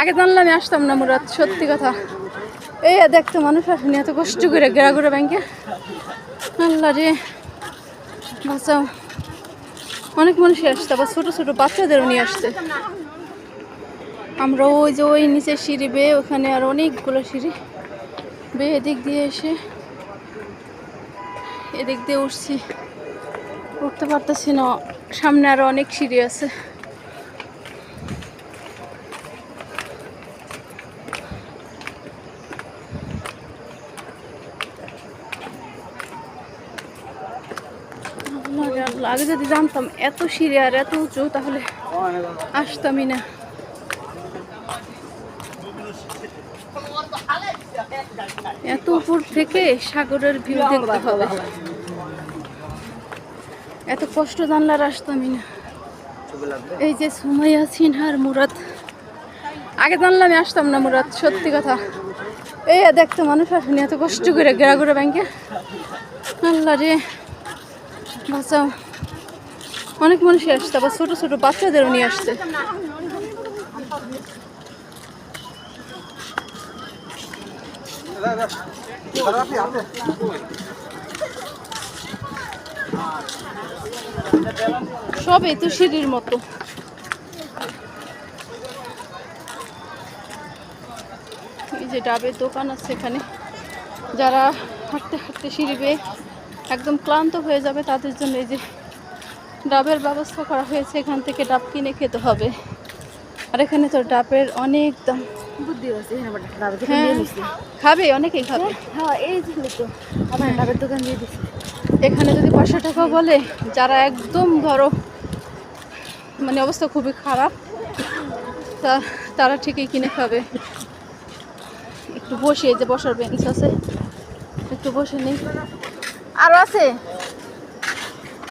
আগে জানলে আমি আসতাম না মুরাদ, সত্যি কথা। এই দেখতে মানুষ আসেনি এত কষ্ট করে গেরাগুড়া ব্যাংকে। আল্লাহ রে বাঁচাও, অনেক মানুষই আসছে, আবার ছোটো ছোটো বাচ্চাদেরও নিয়ে আসছে। আমরা ওই যে ওই নিচের সিঁড়ি বেয়ে, ওখানে আর অনেকগুলো সিঁড়ি বেয়ে এদিক দিয়ে এসে এদিক দিয়ে উঠছি, উঠতে পারতেছি না, সামনে আরো অনেক সিঁড়ি আছে। আগে যদি জানতাম এত সিঁড়ি আর এত উঁচু, তাহলে আসতামই না। এত উপর থেকে সাগরের ভিউ দেখতে হবে, এত কষ্ট জানলে আর আসতামই না। এই যে সুমাইয়া সিনহার মুরাদ, আগে জানলে আমি আসতাম না মুরাদ, সত্যি কথা। এই দেখতে মানুষ আসেনি এত কষ্ট করে গেরাগুড়া ব্যাংকে। আল্লাহ রে বাঁচাও, অনেক মানুষই আসছে, আবার ছোটো ছোটো বাচ্চাদেরও নিয়ে আসছে। সবই তো সিঁড়ির মতো। এই যে ডাবের দোকান আছে এখানে, যারা হাঁটতে হাঁটতে সিঁড়ি বেয়ে একদম ক্লান্ত হয়ে যাবে তাদের জন্য এই যে ডাবের ব্যবস্থা করা হয়েছে। এখান থেকে ডাব কিনে খেতে হবে। আর এখানে তো ডাবের অনেক দাম। হ্যাঁ, খাবে, অনেকেই খাবে। ডাবের দোকান দিয়ে দিচ্ছে। এখানে যদি 500 টাকা বলে, যারা একদম ধরো মানে অবস্থা খুবই খারাপ, তারা ঠিকই কিনে খাবে। একটু বসে, যে বসার বেঞ্চ আছে, একটু বসে নেই। আরো আছে।